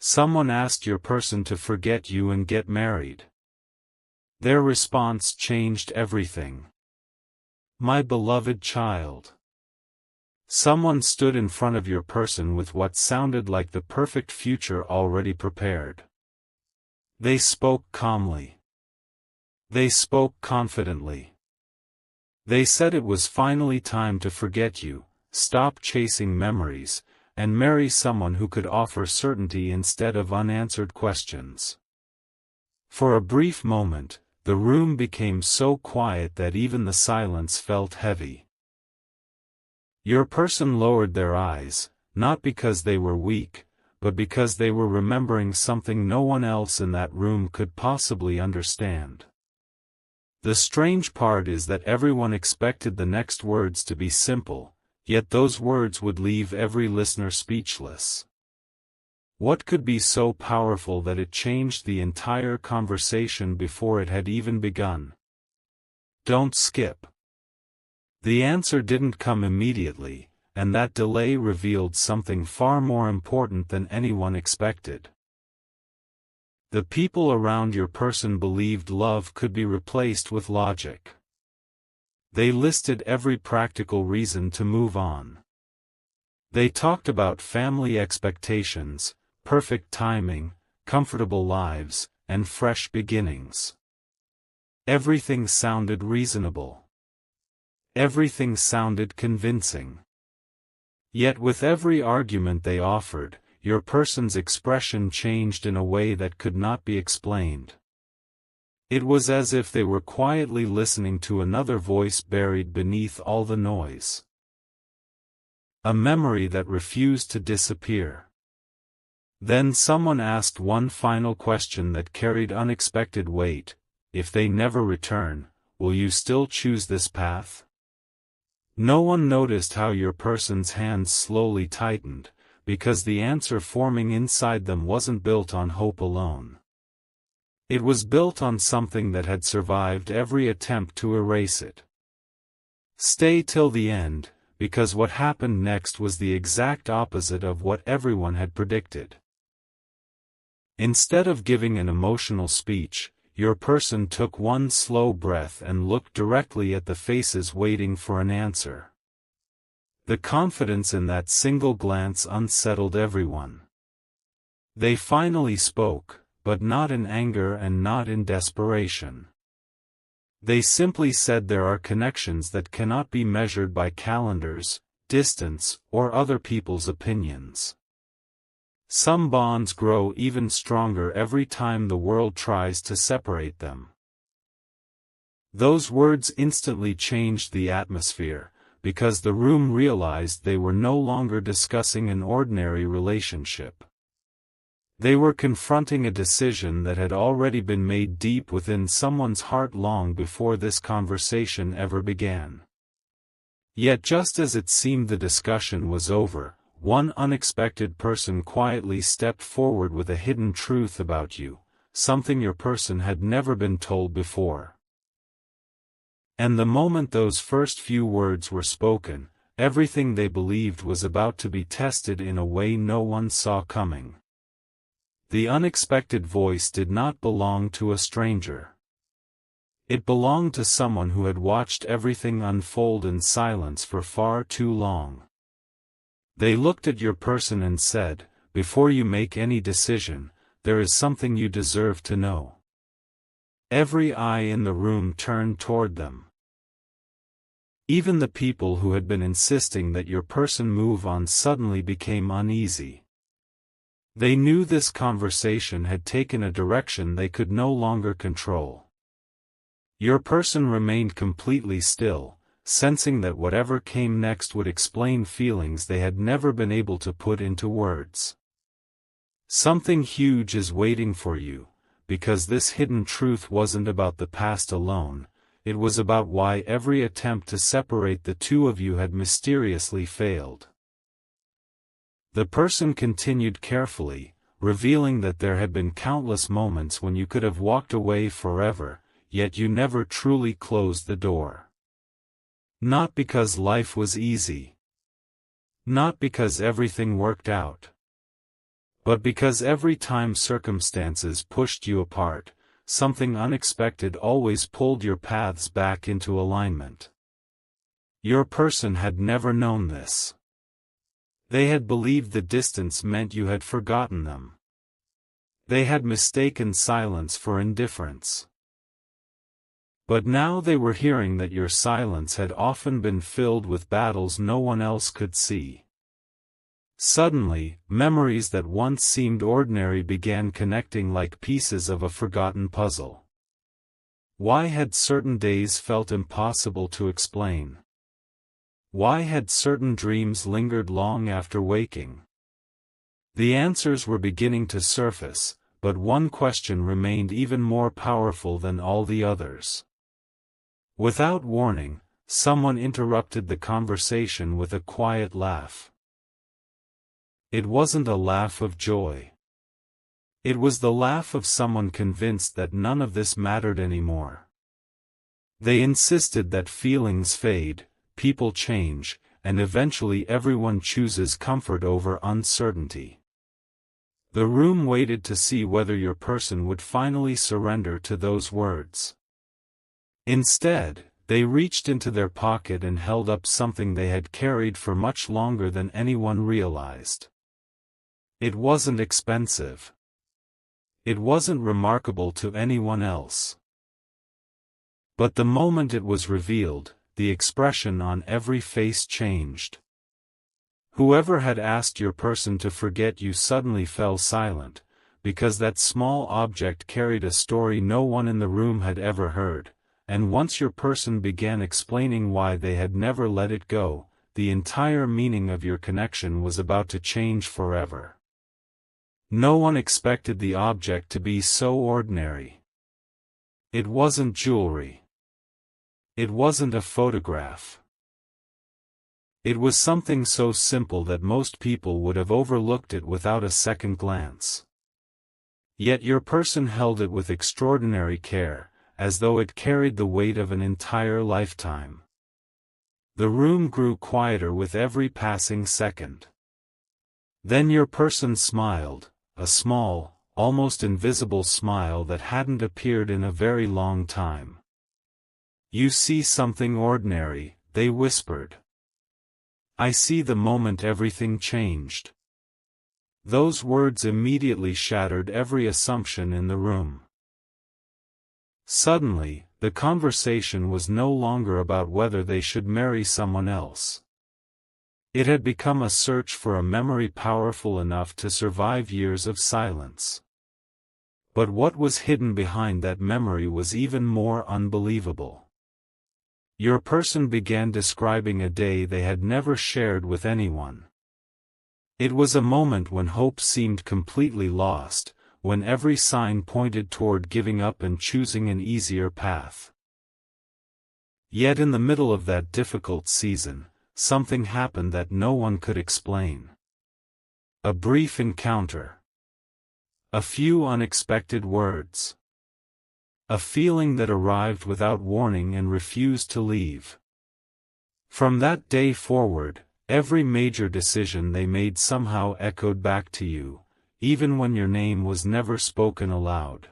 Someone asked your person to forget you and get married. Their response changed everything. My beloved child. Someone stood in front of your person with what sounded like the perfect future already prepared. They spoke calmly. They spoke confidently. They said it was finally time to forget you, stop chasing memories, and marry someone who could offer certainty instead of unanswered questions. For a brief moment, the room became so quiet that even the silence felt heavy. Your person lowered their eyes, not because they were weak, but because they were remembering something no one else in that room could possibly understand. The strange part is that everyone expected the next words to be simple, yet those words would leave every listener speechless. What could be so powerful that it changed the entire conversation before it had even begun? Don't skip. The answer didn't come immediately, and that delay revealed something far more important than anyone expected. The people around your person believed love could be replaced with logic. They listed every practical reason to move on. They talked about family expectations, perfect timing, comfortable lives, and fresh beginnings. Everything sounded reasonable. Everything sounded convincing. Yet with every argument they offered, your person's expression changed in a way that could not be explained. It was as if they were quietly listening to another voice buried beneath all the noise. A memory that refused to disappear. Then someone asked one final question that carried unexpected weight: if they never return, will you still choose this path? No one noticed how your person's hands slowly tightened, because the answer forming inside them wasn't built on hope alone. It was built on something that had survived every attempt to erase it. Stay till the end, because what happened next was the exact opposite of what everyone had predicted. Instead of giving an emotional speech, your person took one slow breath and looked directly at the faces waiting for an answer. The confidence in that single glance unsettled everyone. They finally spoke, but not in anger and not in desperation. They simply said there are connections that cannot be measured by calendars, distance, or other people's opinions. Some bonds grow even stronger every time the world tries to separate them. Those words instantly changed the atmosphere, because the room realized they were no longer discussing an ordinary relationship. They were confronting a decision that had already been made deep within someone's heart long before this conversation ever began. Yet just as it seemed the discussion was over, one unexpected person quietly stepped forward with a hidden truth about you, something your person had never been told before. And the moment those first few words were spoken, everything they believed was about to be tested in a way no one saw coming. The unexpected voice did not belong to a stranger. It belonged to someone who had watched everything unfold in silence for far too long. They looked at your person and said, "Before you make any decision, there is something you deserve to know." Every eye in the room turned toward them. Even the people who had been insisting that your person move on suddenly became uneasy. They knew this conversation had taken a direction they could no longer control. Your person remained completely still, sensing that whatever came next would explain feelings they had never been able to put into words. Something huge is waiting for you, because this hidden truth wasn't about the past alone, it was about why every attempt to separate the two of you had mysteriously failed. The person continued carefully, revealing that there had been countless moments when you could have walked away forever, yet you never truly closed the door. Not because life was easy. Not because everything worked out. But because every time circumstances pushed you apart, something unexpected always pulled your paths back into alignment. Your person had never known this. They had believed the distance meant you had forgotten them. They had mistaken silence for indifference. But now they were hearing that your silence had often been filled with battles no one else could see. Suddenly, memories that once seemed ordinary began connecting like pieces of a forgotten puzzle. Why had certain days felt impossible to explain? Why had certain dreams lingered long after waking? The answers were beginning to surface, but one question remained even more powerful than all the others. Without warning, someone interrupted the conversation with a quiet laugh. It wasn't a laugh of joy. It was the laugh of someone convinced that none of this mattered anymore. They insisted that feelings fade, people change, and eventually everyone chooses comfort over uncertainty. The room waited to see whether your person would finally surrender to those words. Instead, they reached into their pocket and held up something they had carried for much longer than anyone realized. It wasn't expensive. It wasn't remarkable to anyone else. But the moment it was revealed, the expression on every face changed. Whoever had asked your person to forget you suddenly fell silent, because that small object carried a story no one in the room had ever heard, and once your person began explaining why they had never let it go, the entire meaning of your connection was about to change forever. No one expected the object to be so ordinary. It wasn't jewelry. It wasn't a photograph. It was something so simple that most people would have overlooked it without a second glance. Yet your person held it with extraordinary care, as though it carried the weight of an entire lifetime. The room grew quieter with every passing second. Then your person smiled, a small, almost invisible smile that hadn't appeared in a very long time. "You see something ordinary," they whispered. "I see the moment everything changed." Those words immediately shattered every assumption in the room. Suddenly, the conversation was no longer about whether they should marry someone else. It had become a search for a memory powerful enough to survive years of silence. But what was hidden behind that memory was even more unbelievable. Your person began describing a day they had never shared with anyone. It was a moment when hope seemed completely lost, when every sign pointed toward giving up and choosing an easier path. Yet in the middle of that difficult season, something happened that no one could explain. A brief encounter. A few unexpected words. A feeling that arrived without warning and refused to leave. From that day forward, every major decision they made somehow echoed back to you, even when your name was never spoken aloud.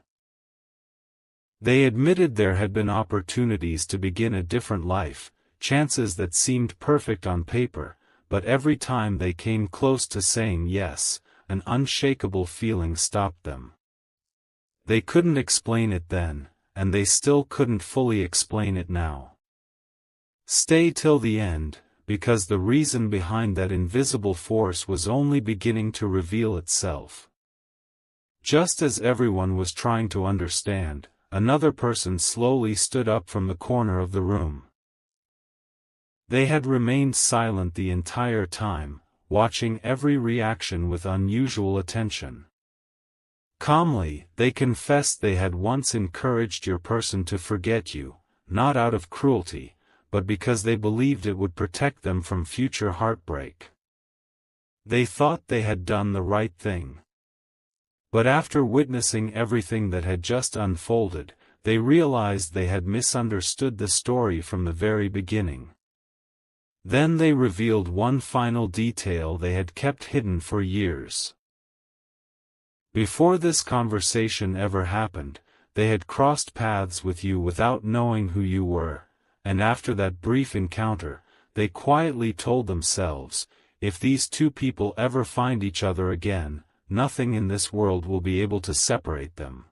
They admitted there had been opportunities to begin a different life, chances that seemed perfect on paper, but every time they came close to saying yes, an unshakable feeling stopped them. They couldn't explain it then, and they still couldn't fully explain it now. Stay till the end, because the reason behind that invisible force was only beginning to reveal itself. Just as everyone was trying to understand, another person slowly stood up from the corner of the room. They had remained silent the entire time, watching every reaction with unusual attention. Calmly, they confessed they had once encouraged your person to forget you, not out of cruelty, but because they believed it would protect them from future heartbreak. They thought they had done the right thing. But after witnessing everything that had just unfolded, they realized they had misunderstood the story from the very beginning. Then they revealed one final detail they had kept hidden for years. Before this conversation ever happened, they had crossed paths with you without knowing who you were, and after that brief encounter, they quietly told themselves, if these two people ever find each other again, nothing in this world will be able to separate them.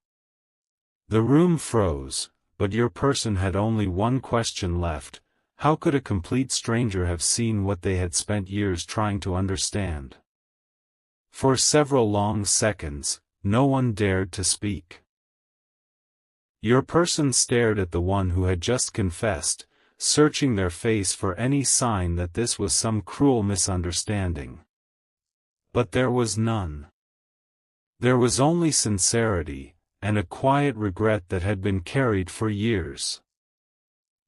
The room froze, but your person had only one question left: how could a complete stranger have seen what they had spent years trying to understand? For several long seconds, no one dared to speak. Your person stared at the one who had just confessed, searching their face for any sign that this was some cruel misunderstanding. But there was none. There was only sincerity, and a quiet regret that had been carried for years.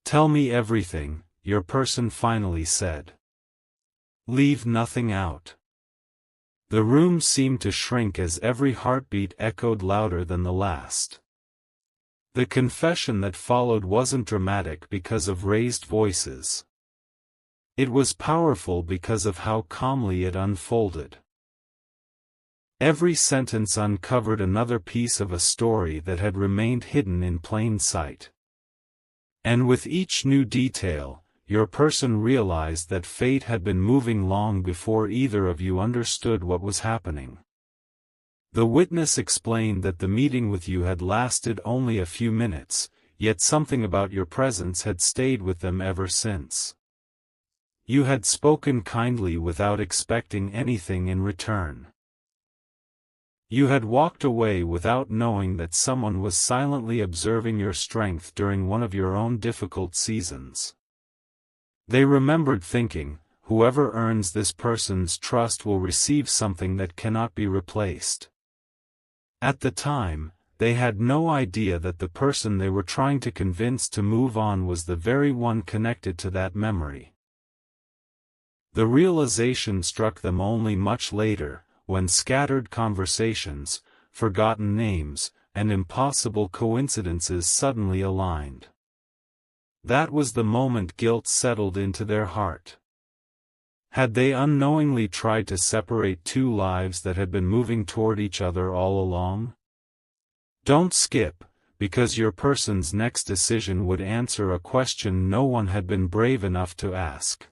"Tell me everything," your person finally said. "Leave nothing out." The room seemed to shrink as every heartbeat echoed louder than the last. The confession that followed wasn't dramatic because of raised voices. It was powerful because of how calmly it unfolded. Every sentence uncovered another piece of a story that had remained hidden in plain sight. And with each new detail, your person realized that fate had been moving long before either of you understood what was happening. The witness explained that the meeting with you had lasted only a few minutes, yet something about your presence had stayed with them ever since. You had spoken kindly without expecting anything in return. You had walked away without knowing that someone was silently observing your strength during one of your own difficult seasons. They remembered thinking, whoever earns this person's trust will receive something that cannot be replaced. At the time, they had no idea that the person they were trying to convince to move on was the very one connected to that memory. The realization struck them only much later, when scattered conversations, forgotten names, and impossible coincidences suddenly aligned. That was the moment guilt settled into their heart. Had they unknowingly tried to separate two lives that had been moving toward each other all along? Don't skip, because your person's next decision would answer a question no one had been brave enough to ask.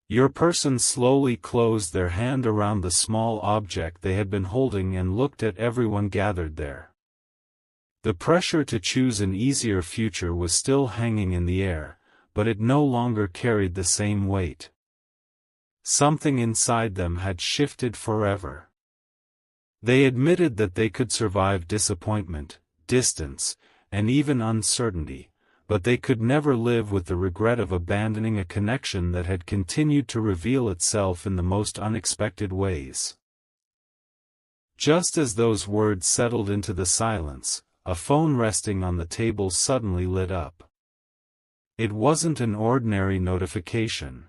Your person slowly closed their hand around the small object they had been holding and looked at everyone gathered there. The pressure to choose an easier future was still hanging in the air, but it no longer carried the same weight. Something inside them had shifted forever. They admitted that they could survive disappointment, distance, and even uncertainty, but they could never live with the regret of abandoning a connection that had continued to reveal itself in the most unexpected ways. Just as those words settled into the silence, a phone resting on the table suddenly lit up. It wasn't an ordinary notification.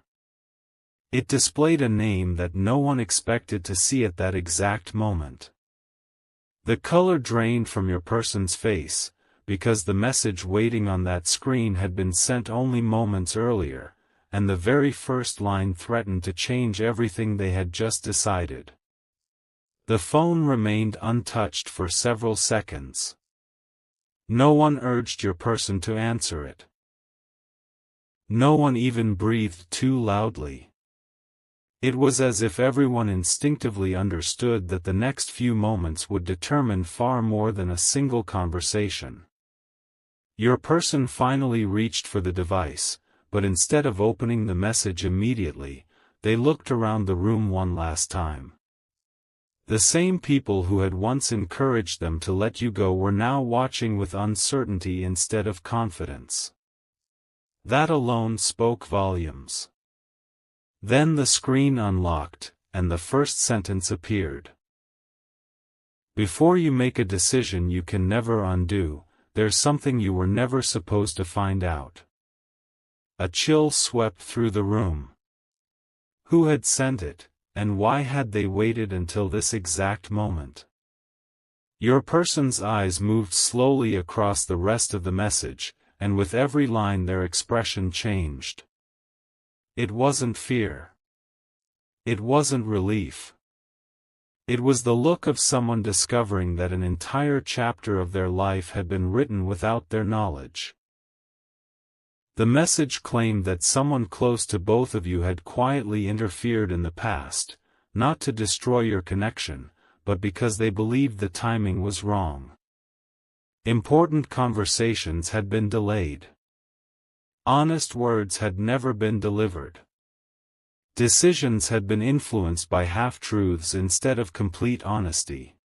It displayed a name that no one expected to see at that exact moment. The color drained from your person's face, because the message waiting on that screen had been sent only moments earlier, and the very first line threatened to change everything they had just decided. The phone remained untouched for several seconds. No one urged your person to answer it. No one even breathed too loudly. It was as if everyone instinctively understood that the next few moments would determine far more than a single conversation. Your person finally reached for the device, but instead of opening the message immediately, they looked around the room one last time. The same people who had once encouraged them to let you go were now watching with uncertainty instead of confidence. That alone spoke volumes. Then the screen unlocked, and the first sentence appeared. Before you make a decision you can never undo, there's something you were never supposed to find out. A chill swept through the room. Who had sent it? And why had they waited until this exact moment? Your person's eyes moved slowly across the rest of the message, and with every line their expression changed. It wasn't fear. It wasn't relief. It was the look of someone discovering that an entire chapter of their life had been written without their knowledge. The message claimed that someone close to both of you had quietly interfered in the past, not to destroy your connection, but because they believed the timing was wrong. Important conversations had been delayed. Honest words had never been delivered. Decisions had been influenced by half-truths instead of complete honesty.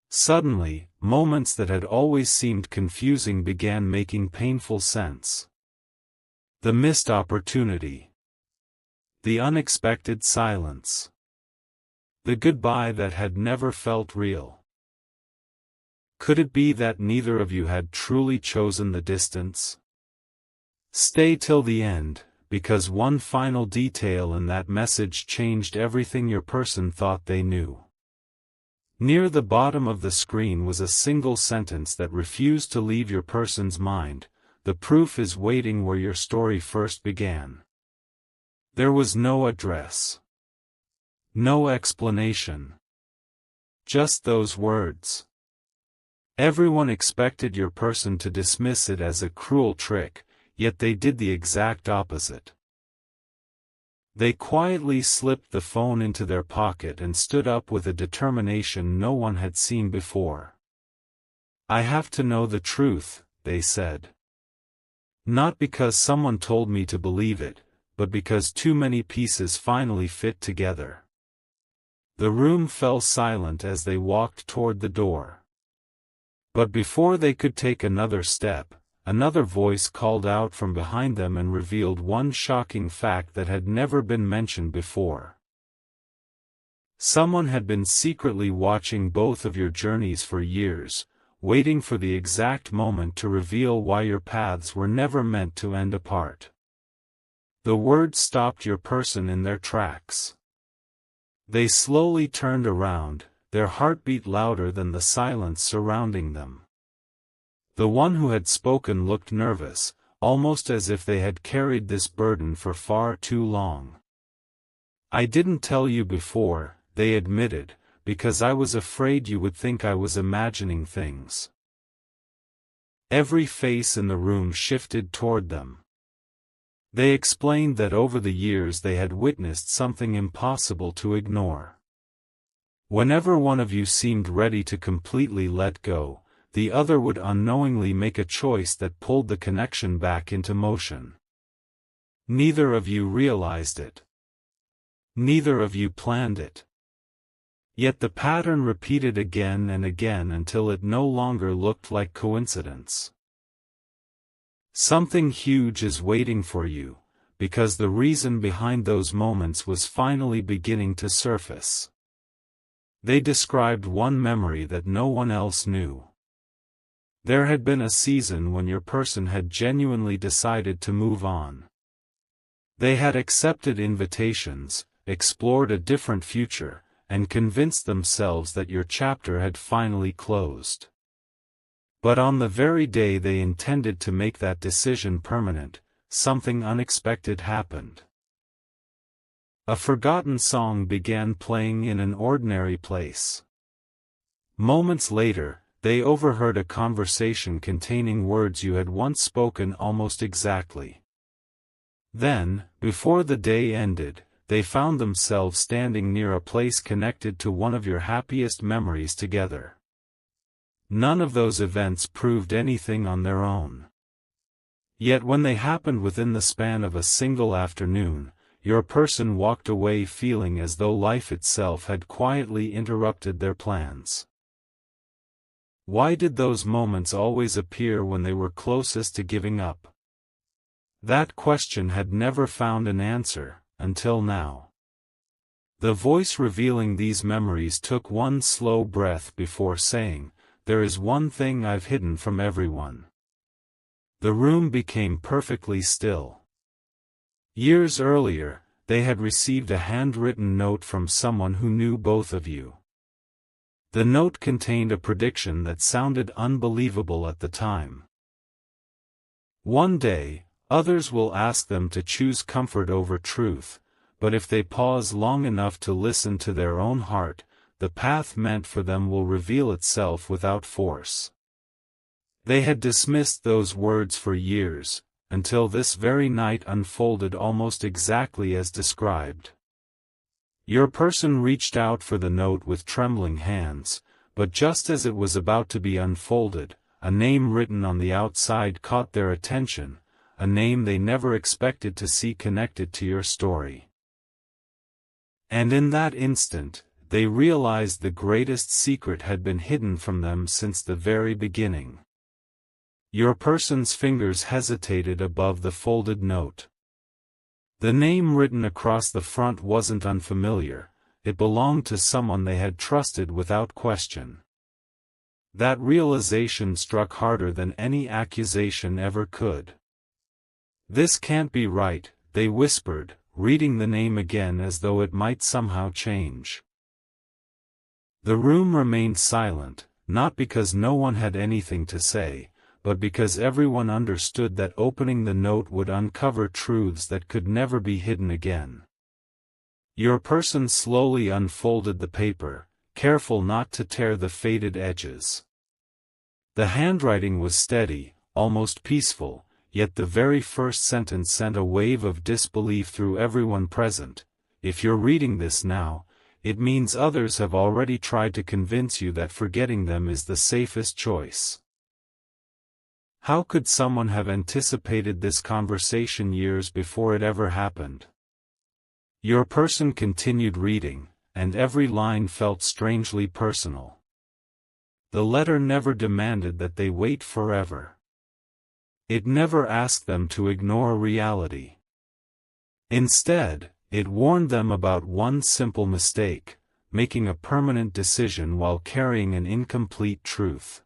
Suddenly, moments that had always seemed confusing began making painful sense. The missed opportunity. The unexpected silence. The goodbye that had never felt real. Could it be that neither of you had truly chosen the distance? Stay till the end, because one final detail in that message changed everything your person thought they knew. Near the bottom of the screen was a single sentence that refused to leave your person's mind: "The proof is waiting where your story first began." There was no address. No explanation. Just those words. Everyone expected your person to dismiss it as a cruel trick, yet they did the exact opposite. They quietly slipped the phone into their pocket and stood up with a determination no one had seen before. "I have to know the truth," they said. "Not because someone told me to believe it, but because too many pieces finally fit together." The room fell silent as they walked toward the door. But before they could take another step, another voice called out from behind them and revealed one shocking fact that had never been mentioned before. Someone had been secretly watching both of your journeys for years, waiting for the exact moment to reveal why your paths were never meant to end apart. The word stopped your person in their tracks. They slowly turned around, their heartbeat louder than the silence surrounding them. The one who had spoken looked nervous, almost as if they had carried this burden for far too long. "I didn't tell you before," they admitted, "because I was afraid you would think I was imagining things." Every face in the room shifted toward them. They explained that over the years they had witnessed something impossible to ignore. Whenever one of you seemed ready to completely let go, the other would unknowingly make a choice that pulled the connection back into motion. Neither of you realized it. Neither of you planned it. Yet the pattern repeated again and again until it no longer looked like coincidence. Something huge is waiting for you, because the reason behind those moments was finally beginning to surface. They described one memory that no one else knew. There had been a season when your person had genuinely decided to move on. They had accepted invitations, explored a different future, and convinced themselves that your chapter had finally closed. But on the very day they intended to make that decision permanent, something unexpected happened. A forgotten song began playing in an ordinary place. Moments later, they overheard a conversation containing words you had once spoken almost exactly. Then, before the day ended, they found themselves standing near a place connected to one of your happiest memories together. None of those events proved anything on their own. Yet when they happened within the span of a single afternoon, your person walked away feeling as though life itself had quietly interrupted their plans. Why did those moments always appear when they were closest to giving up? That question had never found an answer, until now. The voice revealing these memories took one slow breath before saying, "There is one thing I've hidden from everyone." The room became perfectly still. Years earlier, they had received a handwritten note from someone who knew both of you. The note contained a prediction that sounded unbelievable at the time. One day, others will ask them to choose comfort over truth, but if they pause long enough to listen to their own heart, the path meant for them will reveal itself without force. They had dismissed those words for years, until this very night unfolded almost exactly as described. Your person reached out for the note with trembling hands, but just as it was about to be unfolded, a name written on the outside caught their attention, a name they never expected to see connected to your story. And in that instant, they realized the greatest secret had been hidden from them since the very beginning. Your person's fingers hesitated above the folded note. The name written across the front wasn't unfamiliar, it belonged to someone they had trusted without question. That realization struck harder than any accusation ever could. "This can't be right," they whispered, reading the name again as though it might somehow change. The room remained silent, not because no one had anything to say, but because everyone understood that opening the note would uncover truths that could never be hidden again. Your person slowly unfolded the paper, careful not to tear the faded edges. The handwriting was steady, almost peaceful, yet the very first sentence sent a wave of disbelief through everyone present. "If you're reading this now, it means others have already tried to convince you that forgetting them is the safest choice." How could someone have anticipated this conversation years before it ever happened? Your person continued reading, and every line felt strangely personal. The letter never demanded that they wait forever. It never asked them to ignore reality. Instead, it warned them about one simple mistake, making a permanent decision while carrying an incomplete truth.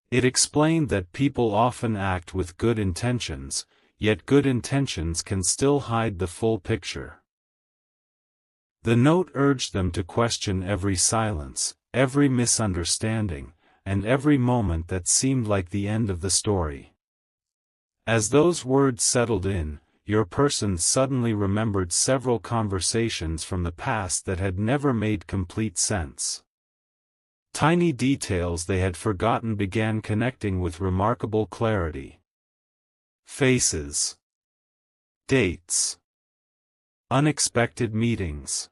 It explained that people often act with good intentions, yet good intentions can still hide the full picture. The note urged them to question every silence, every misunderstanding, and every moment that seemed like the end of the story. As those words settled in, your person suddenly remembered several conversations from the past that had never made complete sense. Tiny details they had forgotten began connecting with remarkable clarity. Faces, dates, unexpected meetings.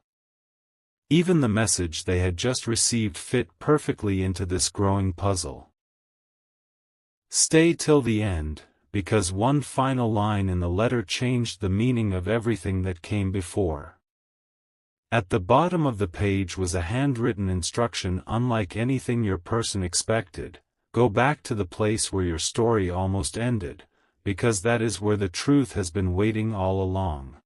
Even the message they had just received fit perfectly into this growing puzzle. "Stay till the end," because one final line in the letter changed the meaning of everything that came before. At the bottom of the page was a handwritten instruction unlike anything your person expected: "Go back to the place where your story almost ended, because that is where the truth has been waiting all along."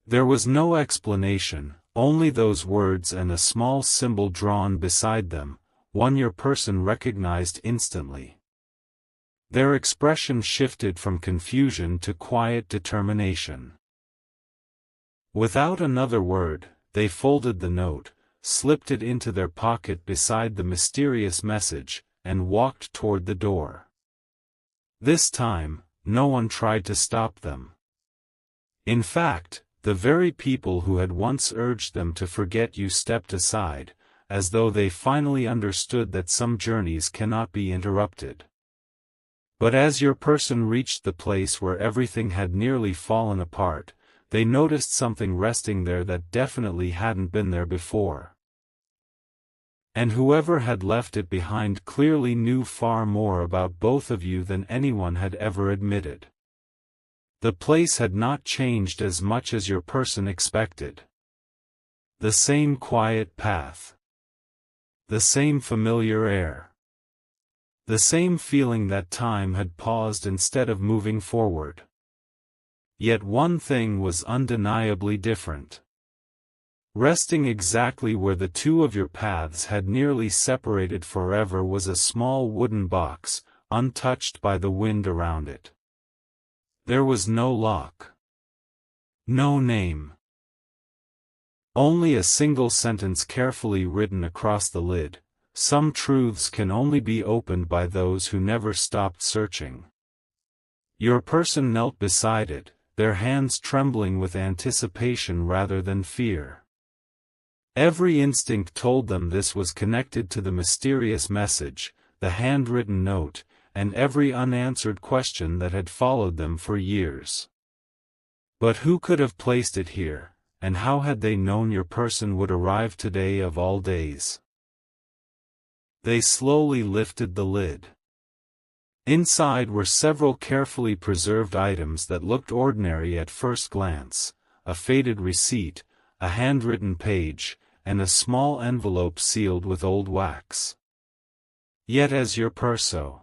There was no explanation, only those words and a small symbol drawn beside them, one your person recognized instantly. Their expression shifted from confusion to quiet determination. Without another word, they folded the note, slipped it into their pocket beside the mysterious message, and walked toward the door. This time, no one tried to stop them. In fact, the very people who had once urged them to forget you stepped aside, as though they finally understood that some journeys cannot be interrupted. But as your person reached the place where everything had nearly fallen apart, they noticed something resting there that definitely hadn't been there before. And whoever had left it behind clearly knew far more about both of you than anyone had ever admitted. The place had not changed as much as your person expected. The same quiet path. The same familiar air. The same feeling that time had paused instead of moving forward. Yet one thing was undeniably different. Resting exactly where the two of your paths had nearly separated forever was a small wooden box, untouched by the wind around it. There was no lock. No name. Only a single sentence carefully written across the lid: "Some truths can only be opened by those who never stopped searching." Your person knelt beside it, their hands trembling with anticipation rather than fear. Every instinct told them this was connected to the mysterious message, the handwritten note, and every unanswered question that had followed them for years. But who could have placed it here, and how had they known your person would arrive today of all days? They slowly lifted the lid. Inside were several carefully preserved items that looked ordinary at first glance: a faded receipt, a handwritten page, and a small envelope sealed with old wax. Yet as your Perso